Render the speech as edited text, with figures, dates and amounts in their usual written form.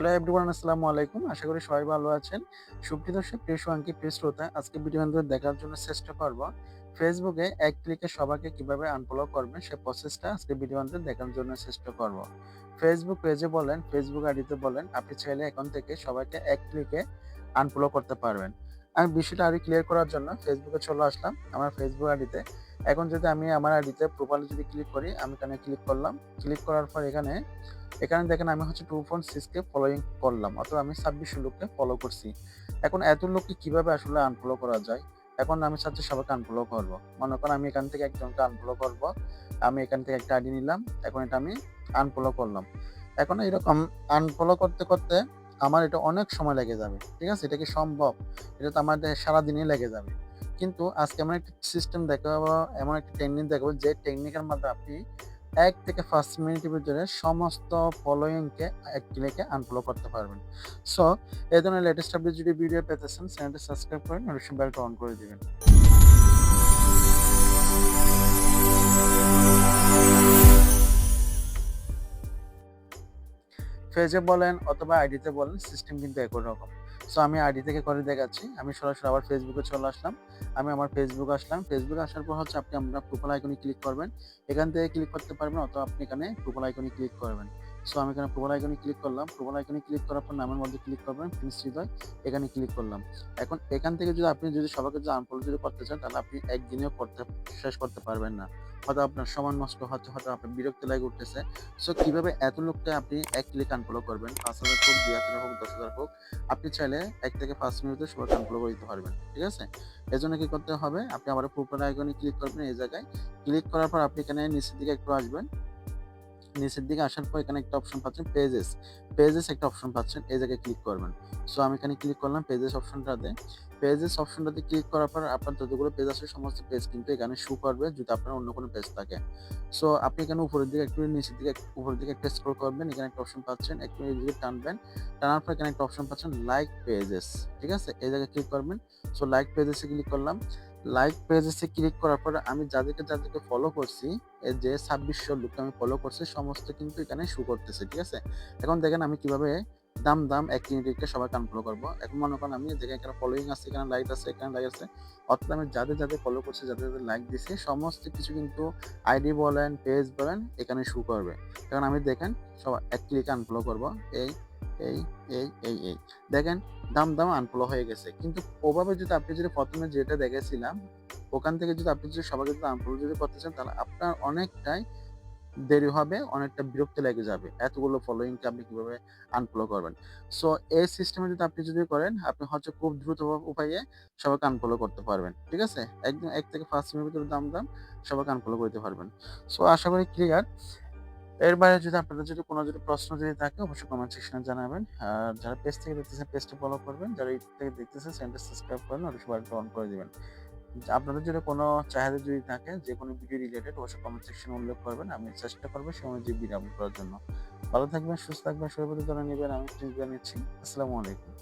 Hello everyone, আসসালামু আলাইকুম। আশা করি সবাই ভালো আছেন। সুপ্রিয় দর্শক, প্রিয় সঙ্গী, প্রিয় শ্রোতা, আজকে ভিডিওটি দেখার জন্য চেষ্টা করব ফেসবুকে এক ক্লিকে সবাইকে কিভাবে আনফলো করবেন সেই প্রসেসটা আজকে ভিডিওতে দেখার জন্য চেষ্টা করব। ফেসবুক পেজে বলেন, ফেসবুক আইডিতে বলেন, আপনি চাইলে এখন থেকে সবাইকে এক ক্লিকে আনফলো করতে পারবেন। আমি বিষয়টা আরো ক্লিয়ার করার জন্য ফেসবুকে চলে আসলাম আমার ফেসবুক আইডিতে। এখন যদি আমি আমার আইডিতে প্রোফাইলে যদি ক্লিক করি, আমি এখানে ক্লিক করলাম। ক্লিক করার পর এখানে দেখেন আমি হচ্ছে 2.6 কে ফলোইং করলাম, অথবা আমি 26 লোককে ফলো করছি। এখন এত লোককে কিভাবে আসলে আনফলো করা যায়? এখন আমি চাচ্ছি সবাইকে আনফলো করব। মনে করেন আমি এখান থেকে একজনকে আনফলো করব। আমি এখান থেকে একটা আইডি নিলাম। এখন এটা আমি আনফলো করলাম। এখন এরকম আনফলো করতে আমার এটা অনেক সময় লেগে যাবে। ঠিক আছে? এটা কি সম্ভব? এটা তো আমাদের সারাদিনই লেগে যাবে। কিন্তু আজকে এমন একটা সিস্টেম দেখাবো, এমন একটা টেকনিক দেখাবো যে টেকনিকের মাধ্যমে আপনি ১ থেকে ৫ মিনিটের ভিতরে সমস্ত ফলোইংকে এক ক্লিকে আনফলো করতে পারবেন। সো এই ধরনের লেটেস্ট আপডেট যদি ভিডিও পেতে চান, চ্যানেলটি সাবস্ক্রাইব করে নোটিফিকেশন বেলটা অন করে দিবেন। পেজে বলেন অথবা আইডিতে বলেন, সিস্টেম কিন্তু একই রকম। সো আমি আইডি থেকে করে দেখাচ্ছি। আমি সরাসরি আবার ফেসবুকে চলে আসলাম। আমি আমার ফেসবুকে আসলাম। ফেসবুকে আসার পর হচ্ছে আপনি আপনার প্রোফাইল আইকনে ক্লিক করবেন। এখান থেকে ক্লিক করতে পারবেন, অথবা আপনি এখানে প্রোফাইল আইকনে ক্লিক করবেন। সো আমি এখানে প্রোফাইল আইকনে ক্লিক করলাম। প্রোফাইল আইকনে ক্লিক করার পর নামের মধ্যে ক্লিক করবেন, প্রিন্স হৃদয়। এখানে ক্লিক করলাম। এখন এখান থেকে যদি আপনি সবাইকে যদি আনফলো করতে চান, তাহলে আপনি একদিনেও শেষ করতে পারবেন না। হয়তো আপনার সময় নষ্ট হচ্ছে, হয়তো আপনার বিরক্তি লাগে উঠতেছে। সো কিভাবে এত লোককে আপনি এক ক্লিক আনফলো করবেন? ৫,০০০ হোক, ২,০০০ হোক, ১০,০০০ হোক, আপনি চাইলে ১ থেকে ৫ মিনিটে সবাইকে আনফলো করে দিতে পারবেন। ঠিক আছে? এজন্য কি করতে হবে? আপনি আবার প্রোফাইল আইকনে ক্লিক করবেন এই জায়গায়। ক্লিক করার পর আপনি এখানে নিচের দিকে একটু আসবেন। নিচের দিকে আসার পর এখানে একটা অপশন পাচ্ছেন পেজেস। পেজেস একটা অপশন পাচ্ছেন, এই জায়গায় ক্লিক করবেন। সো আমি এখানে ক্লিক করলাম পেজেস অপশনটাতে। পেজেস অপশনটাতে ক্লিক করার পর আপনার যতগুলো পেজ আছে সমস্ত পেজ কিন্তু এখানে শো করবে, যদি আপনার অন্য কোনো পেজ থাকে। সো আপনি এখানে উপরের দিকে একটু নিচের দিকে উপরের দিকে একটু স্ক্রল করবেন। এখানে একটা অপশন পাচ্ছেন, একটু এদিকে টানবেন। টানার পর এখানে একটা অপশন পাচ্ছেন লাইক পেজেস। ঠিক আছে? এই জায়গায় ক্লিক করবেন। সো লাইক পেজেসে ক্লিক করলাম। লাইক পেজেসে ক্লিক করার পরে আমি যাদেরকে ফলো করছি, এই যে ২৬০০ লোককে আমি ফলো করছি, সমস্ত কিন্তু এখানে শো করতেছে। ঠিক আছে? এখন দেখেন আমি কিভাবে দাম ১ মিনিটে সবাইকে আনফলো করব। এখন মনে করেন আমি দেখেন এখানে ফলোইং আছে, এখানে লাইক আছে, এখানে লাইক আছে। অর্থাৎ আমি যাদের ফলো করছি, যাদের লাইক দিছি, সমস্ত কিছু কিন্তু আইডি বলেন, পেজ বলেন, এখানে শো করবে। এখন আমি দেখেন সবাই এক ক্লিকে আনফলো করব। এই, এই, এই। দেখেন দাম আনফলো হয়ে গেছে। কিন্তু ওভাবে যদি আপনি যদি ১ম এ যেটা দেখেছিলাম, ওখান থেকে যদি আপনি সবাইকে আনফলো করতে চান, তাহলে আপনার অনেকটাই দেরি হবে, অনেকটা বিরক্তি লেগে যাবে। এতগুলো ফলোইংকে আপনি কিভাবে আনফলো করবেন? সো এই সিস্টেমে যদি আপনি করেন, আপনি হচ্ছে খুব দ্রুত উপায়ে সবাইকে আনফলো করতে পারবেন। ঠিক আছে? একদম ১ থেকে ৫ মিনিটের ভিতরে সবাইকে আনফলো করতে পারবেন। সো আশা করি ক্লিয়ার। এর বাইরে যদি আপনাদের কোনো প্রশ্ন থাকে, অবশ্যই কমেন্ট সেকশনে জানাবেন। আর যারা পেজ থেকে দেখতেছেন, পেজটা ফলো করবেন। যারা ইউটিউব থেকে দেখতেছেন, চ্যানেলটা সাবস্ক্রাইব করে নোটিফিকেশন বেলটা অন করে দিবেন। আপনাদের যদি কোনো চাহিদা থাকে, যেকোনো ভিডিও রিলেটেড, অবশ্যই কমেন্ট সেকশনে উল্লেখ করবেন। আমি চেষ্টা করব সে অনুযায়ী ভিডিও আপলোড করার জন্য। ভালো থাকবেন, সুস্থ থাকবেন, সবার প্রতি যত্ন নিবেন। আমি প্রিন্স নিচ্ছি। আসসালামু আলাইকুম।